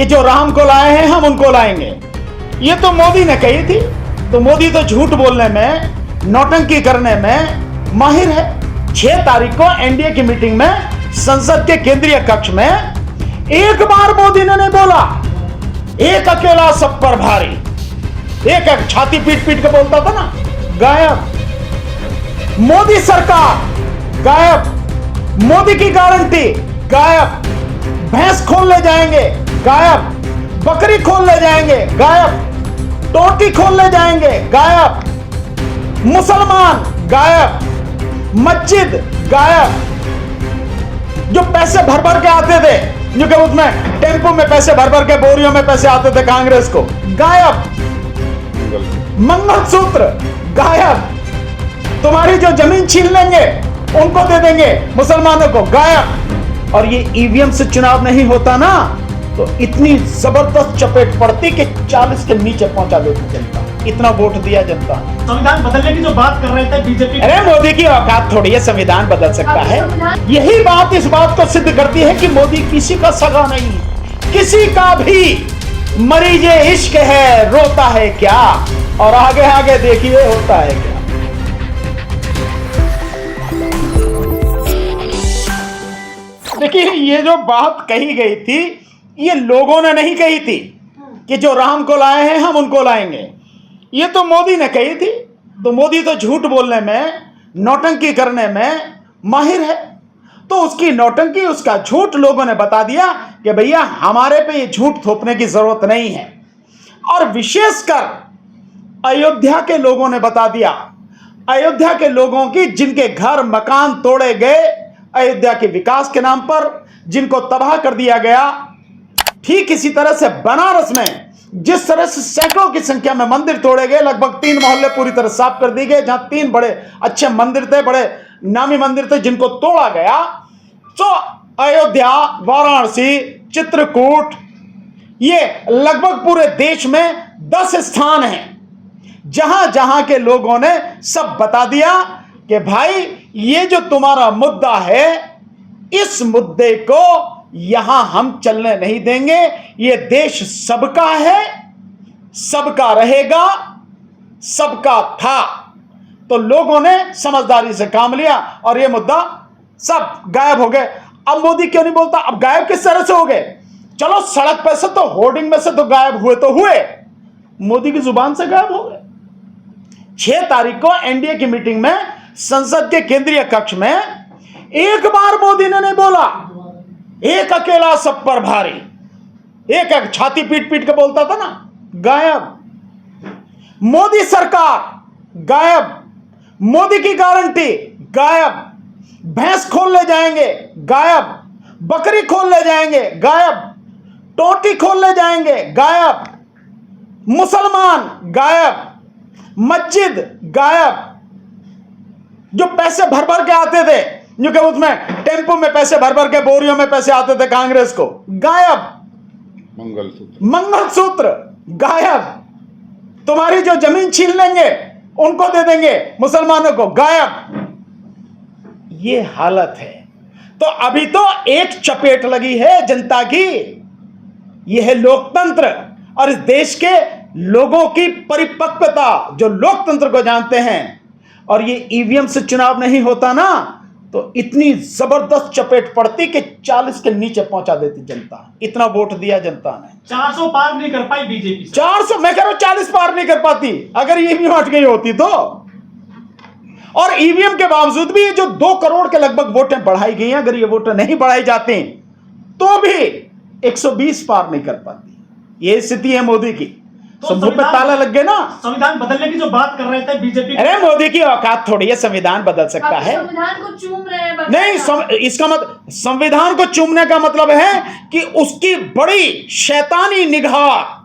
कि जो राम को लाए हैं हम उनको लाएंगे। ये तो मोदी ने कही थी। तो मोदी तो झूठ बोलने में, नौटंकी करने में माहिर है। 6 तारीख को एनडीए की मीटिंग में संसद के केंद्रीय कक्ष में एक बार मोदी ने नहीं बोला एक अकेला सब पर भारी। एक छाती पीट पीट के बोलता था ना, गायब। मोदी सरकार गायब। मोदी की गारंटी गायब। भैंस खोल ले जाएंगे गायब। बकरी खोल ले जाएंगे गायब। टोटी खोल ले जाएंगे गायब। मुसलमान गायब। मस्जिद गायब। जो पैसे भर भर के आते थे, जो कि उसमें टेम्पो में पैसे भर भर के, बोरियों में पैसे आते थे कांग्रेस को, गायब। मंगलसूत्र गायब। तुम्हारी जो जमीन छीन लेंगे उनको दे देंगे मुसलमानों को, गायब। और ये ईवीएम से चुनाव नहीं होता ना तो इतनी जबरदस्त चपेट पड़ती कि 40 के नीचे पहुंचा देती जनता। इतना वोट दिया जनता। संविधान बदलने की जो बात कर रहे थे बीजेपी, अरे मोदी की औकात थोड़ी है संविधान बदल सकता है। यही बात इस बात को सिद्ध करती है कि मोदी किसी का सगा नहीं, किसी का भी मरीजे इश्क है, रोता है क्या, और आगे आगे देखिए होता है क्या। देखिए ये जो बात कही गई थी ये लोगों ने नहीं कही थी कि जो राम को लाए हैं हम उनको लाएंगे। ये तो मोदी ने कही थी। तो मोदी तो झूठ बोलने में, नौटंकी करने में माहिर है। तो उसकी नौटंकी, उसका झूठ लोगों ने बता दिया कि भैया हमारे पे ये झूठ थोपने की जरूरत नहीं है। और विशेषकर अयोध्या के लोगों ने बता दिया, अयोध्या के लोगों की जिनके घर मकान तोड़े गए अयोध्या के विकास के नाम पर, जिनको तबाह कर दिया गया। ठीक इसी तरह से बनारस में जिस तरह से सैकड़ों की संख्या में मंदिर तोड़े गए, लगभग 3 मोहल्ले पूरी तरह साफ कर दिए गए, जहां 3 बड़े अच्छे मंदिर थे, बड़े नामी मंदिर थे, जिनको तोड़ा गया। तो अयोध्या, वाराणसी, चित्रकूट, ये लगभग पूरे देश में 10 स्थान हैं जहां जहां के लोगों ने सब बता दिया कि भाई ये जो तुम्हारा मुद्दा है, इस मुद्दे को यहां हम चलने नहीं देंगे। ये देश सबका है, सबका रहेगा, सबका था। तो लोगों ने समझदारी से काम लिया और ये मुद्दा सब गायब हो गए। अब मोदी क्यों नहीं बोलता? अब गायब किस तरह से हो गए? चलो सड़क पर से तो, होर्डिंग में से तो गायब हुए तो हुए, मोदी की जुबान से गायब हो गए। 6 तारीख को एनडीए की मीटिंग में संसद के केंद्रीय कक्ष में एक बार मोदी ने नहीं बोला एक अकेला सब पर भारी। एक छाती पीट पीट के बोलता था ना, गायब। मोदी सरकार गायब। मोदी की गारंटी गायब। भैंस खोल ले जाएंगे गायब। बकरी खोल ले जाएंगे गायब। टोटी खोल ले जाएंगे गायब। मुसलमान गायब। मस्जिद गायब। जो पैसे भर भर के आते थे, जो कि उसमें टेम्पो में पैसे भर भर के, बोरियों में पैसे आते थे कांग्रेस को, गायब। मंगलसूत्र गायब। तुम्हारी जो जमीन छीन लेंगे उनको दे देंगे मुसलमानों को, गायब। ये हालत है। तो अभी तो एक चपेट लगी है जनता की। यह है लोकतंत्र और इस देश के लोगों की परिपक्वता, जो लोकतंत्र को जानते हैं। और ये ईवीएम से चुनाव नहीं होता ना तो इतनी जबरदस्त चपेट पड़ती कि 40 के नीचे पहुंचा देती जनता। इतना वोट दिया जनता ने। 400 पार नहीं कर पाई बीजेपी। 400, मैं कह रहा हूं 40 पार नहीं कर पाती अगर ईवीएम हट गई होती तो। और ईवीएम के बावजूद भी ये जो 2 करोड़ के लगभग वोटें बढ़ाई गई हैं, अगर ये वोटें नहीं बढ़ाई जाती तो भी 120 पार नहीं कर पाती। ये स्थिति है मोदी की। तो मुंह पे ताला लग गया ना। संविधान बदलने की जो बात कर रहे थे बीजेपी, अरे मोदी की औकात थोड़ी है संविधान बदल सकता है। संविधान को चूम रहे हैं। नहीं, इसका मतलब संविधान को चूमने का मतलब है कि उसकी बड़ी शैतानी निगाह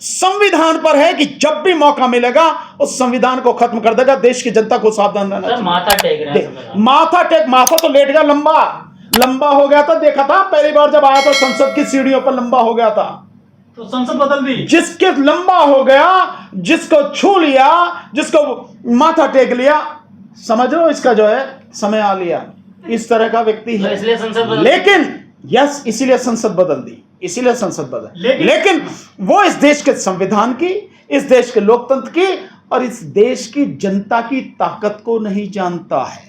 संविधान पर है कि जब भी मौका मिलेगा उस संविधान को खत्म कर देगा। देश की जनता को सावधान रहना चाहिए। माथा टेक रहे हैं। माथा तो लेट गया, लंबा हो गया था। देखा था पहली बार जब आया था संसद की सीढ़ियों पर, लंबा हो गया था। तो संसद बदल दी। जिसके लंबा हो गया, जिसको छू लिया, जिसको माथा टेक लिया, समझ लो इसका जो है समय आ लिया। इस तरह का व्यक्ति है। इसलिए संसद बदल दी। लेकिन यस, इसीलिए संसद बदल दी। इसीलिए संसद बदल। लेकिन वो इस देश के संविधान की, इस देश के लोकतंत्र की और इस देश की जनता की ताकत को नहीं जानता है।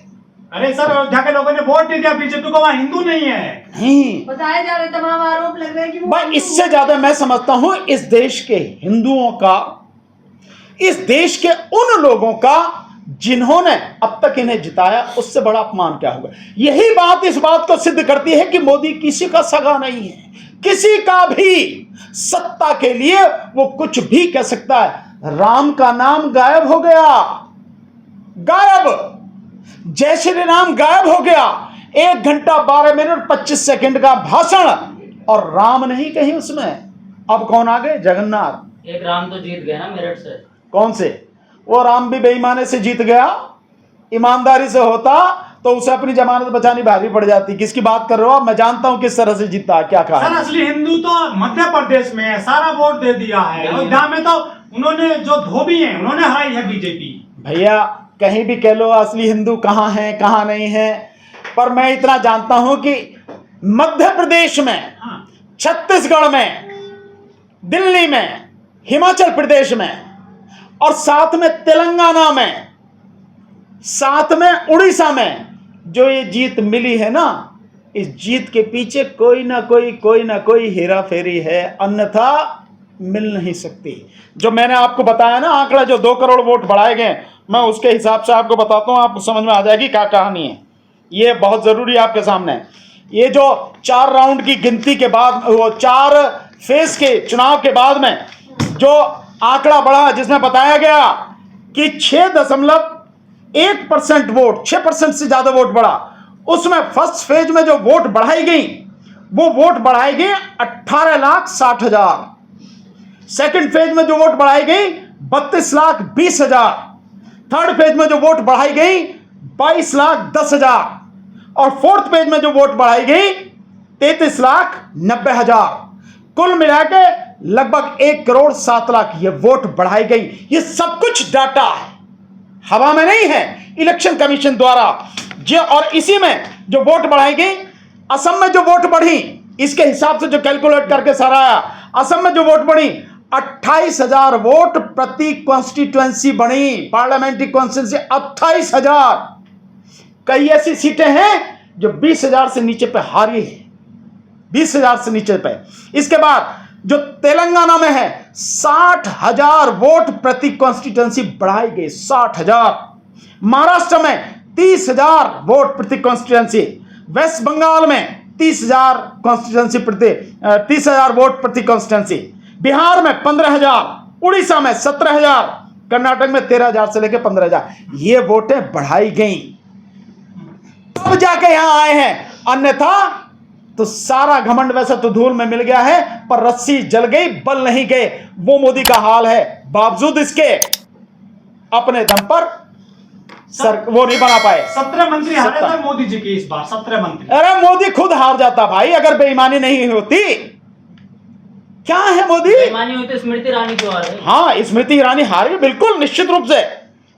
अरे सर, अयोध्या के लोगों ने वोट नहीं दिया बीजेपी को, वहाँ हिंदू नहीं है। नहीं, बताए जा रहे तमाम आरोप लग रहे हैं कि वो भाई इससे ज्यादा मैं समझता हूं इस देश के हिंदुओं का, इस देश के उन लोगों का जिन्होंने अब तक इन्हें जिताया, उससे बड़ा अपमान क्या होगा। यही बात इस बात को सिद्ध करती है कि मोदी किसी का सगा नहीं है, किसी का भी। सत्ता के लिए वो कुछ भी कह सकता है। राम का नाम गायब हो गया, गायब। जय श्री राम गायब हो गया। 1 घंटा 12 मिनट 25 सेकंड का भाषण और राम नहीं कहीं उसमें। अब कौन आ गए? जगन्नाथ। एक राम तो जीत गया ना मेरठ से। कौन से? वो राम भी बेईमाने से जीत गया। ईमानदारी से होता तो उसे अपनी जमानत बचानी भारी पड़ जाती। किसकी बात कर रहे हो आप? मैं जानता हूं किस तरह से जीता, क्या कहा। सर असली हिंदू तो मध्य प्रदेश में है, सारा वोट दे दिया है। अयोध्या में तो उन्होंने जो धोबी है उन्होंने हराई है बीजेपी। भैया कहीं भी कह लो असली हिंदू कहाँ है कहाँ नहीं है, पर मैं इतना जानता हूं कि मध्य प्रदेश में, छत्तीसगढ़ में, दिल्ली में, हिमाचल प्रदेश में और साथ में तेलंगाना में, साथ में उड़ीसा में जो ये जीत मिली है ना, इस जीत के पीछे कोई ना कोई हेरा फेरी है, अन्यथा मिल नहीं सकती। जो मैंने आपको बताया ना आंकड़ा, जो 2 करोड़ वोट बढ़ाए गए, मैं उसके हिसाब से आपको बताता हूं, आपको समझ में आ जाएगी क्या कहानी है। ये बहुत जरूरी है आपके सामने। ये जो 4 राउंड की गिनती के बाद, वो 4 फेज के चुनाव के बाद में जो आंकड़ा बढ़ा, जिसमें बताया गया कि 6.1% वोट, 6% से ज्यादा वोट बढ़ा, उसमें फर्स्ट फेज में जो वोट बढ़ाई गई, वो वोट बढ़ाई गई 18,60,000। सेकंड फेज में जो वोट बढ़ाई गई 32,20,000। थर्ड फेज में जो वोट बढ़ाई गई 22,10,000 और फोर्थ पेज में जो वोट बढ़ाई गई 33,90,000। कुल मिला के लगभग 1,07,00,000 ये वोट बढ़ाई गई। ये सब कुछ डाटा है, हवा में नहीं है, इलेक्शन कमीशन द्वारा। और इसी में जो वोट बढ़ाई गई, असम में जो वोट बढ़ी, इसके हिसाब से जो कैलकुलेट करके सारा आया, असम में जो वोट बढ़ी 28,000 वोट प्रति कॉन्स्टिट्यूएंसी बनी, पार्लियामेंट्री कॉन्स्टिट्यूएंसी 28,000। कई ऐसी सीटें हैं जो 20,000 से नीचे पे हारी है, 20,000 से नीचे पे। इसके बाद जो तेलंगाना में है 60,000 वोट प्रति कॉन्स्टिट्यूएंसी बढ़ाई गई, 60,000। महाराष्ट्र में 30,000 वोट प्रति कॉन्स्टिट्यूएंसी, वेस्ट बंगाल में 30,000 कॉन्स्टिट्यूएंसी प्रति 30,000 वोट प्रति कॉन्स्टिट्यूएंसी, बिहार में 15,000, उड़ीसा में 17,000, कर्नाटक में 13,000 से लेकर 15,000 ये वोटें बढ़ाई गई, तब जाके यहां आए हैं। अन्यथा तो सारा घमंड वैसे तो धूल में मिल गया है, पर रस्सी जल गई, बल नहीं गए। वो मोदी का हाल है। बावजूद इसके अपने दम पर सर वो नहीं बना पाए। 17 मंत्री हारे थे मोदी जी के इस बार, 17 मंत्री। अरे मोदी खुद हार जाता भाई, अगर बेईमानी नहीं होती। क्या है मोदी? बेईमानी हुई तो स्मृति ईरानी क्यों आ रही? हाँ, स्मृति ईरानी हारी, बिल्कुल निश्चित रूप से।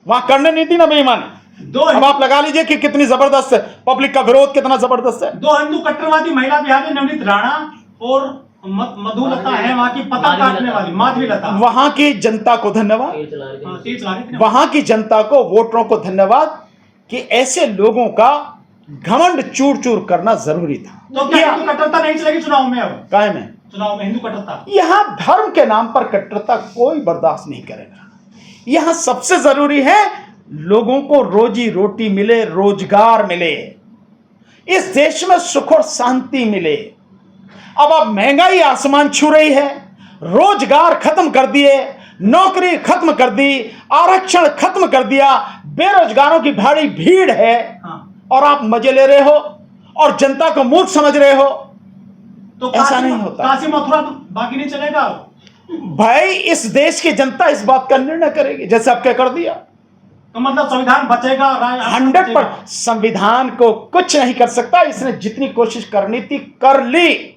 वहां करने नहीं थी ना बेईमानी। अब आप लगा लीजिए कि कितनी जबरदस्त है, पब्लिक का विरोध कितना जबरदस्त है। 2 हिंदू कट्टरवादी महिला बिहार में, नवनीत राणा और मधुलता है वहां की पतंग काटने वाली, माधवी लता। वहां की जनता को धन्यवाद, ये चला रही थी। तेज ला रही थी ना। वहां की जनता को, वोटरों को धन्यवाद कि ऐसे लोगों का घमंड चूर चूर करना जरूरी था। तो क्या हिंदू कट्टरता नहीं चलेगी चुनाव में? अब कायम है चुनाव में हिंदू कट्टरता। यहां धर्म के नाम पर कट्टरता कोई बर्दाश्त नहीं करेगा। यहां सबसे जरूरी है लोगों को रोजी रोटी मिले, रोजगार मिले, इस देश में सुख और शांति मिले। अब महंगाई आसमान छू रही है, रोजगार खत्म कर दिए, नौकरी खत्म कर दी, आरक्षण खत्म कर दिया, बेरोजगारों की भारी भीड़ है। और आप मजे ले रहे हो और जनता को मूर्ख समझ रहे हो। तो ऐसा नहीं होता। काशी मथुरा तो बाकी नहीं चलेगा भाई। इस देश की जनता इस बात का निर्णय करेगी, जैसे आपके कर दिया। तो मतलब संविधान बचेगा, 100% संविधान को कुछ नहीं कर सकता। इसने जितनी कोशिश करनी थी कर ली।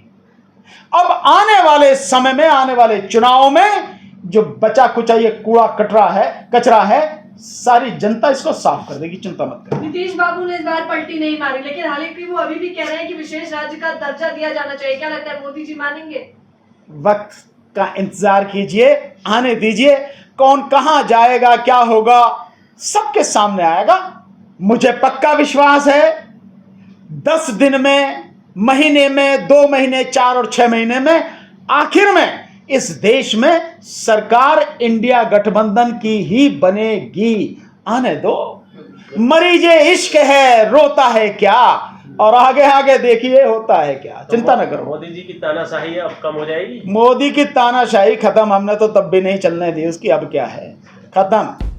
अब आने वाले समय में, आने वाले चुनाव में जो बचा कुचा ये कूड़ा कचरा है, सारी जनता इसको साफ कर देगी, चिंता मत करो। नीतीश बाबू ने इस बार पलटी नहीं मारी, लेकिन हालांकि वो अभी भी कह रहे हैं कि विशेष राज्य का दर्जा दिया जाना चाहिए। क्या लगता है, मोदी जी मानेंगे? वक्त का इंतजार कीजिए, आने दीजिए, कौन कहां जाएगा, क्या होगा, सबके सामने आएगा। मुझे पक्का विश्वास है 10 दिन में, महीने में, 2 महीने, 4 और 6 महीने में, आखिर में इस देश में सरकार इंडिया गठबंधन की ही बनेगी। आने दो, मरीजे इश्क है, रोता है क्या, और आगे आगे देखिए होता है क्या, चिंता न करो। मोदी जी की तानाशाही अब कम हो जाएगी। मोदी की तानाशाही खत्म, हमने तो तब भी नहीं चलने दी उसकी, अब क्या है, खत्म।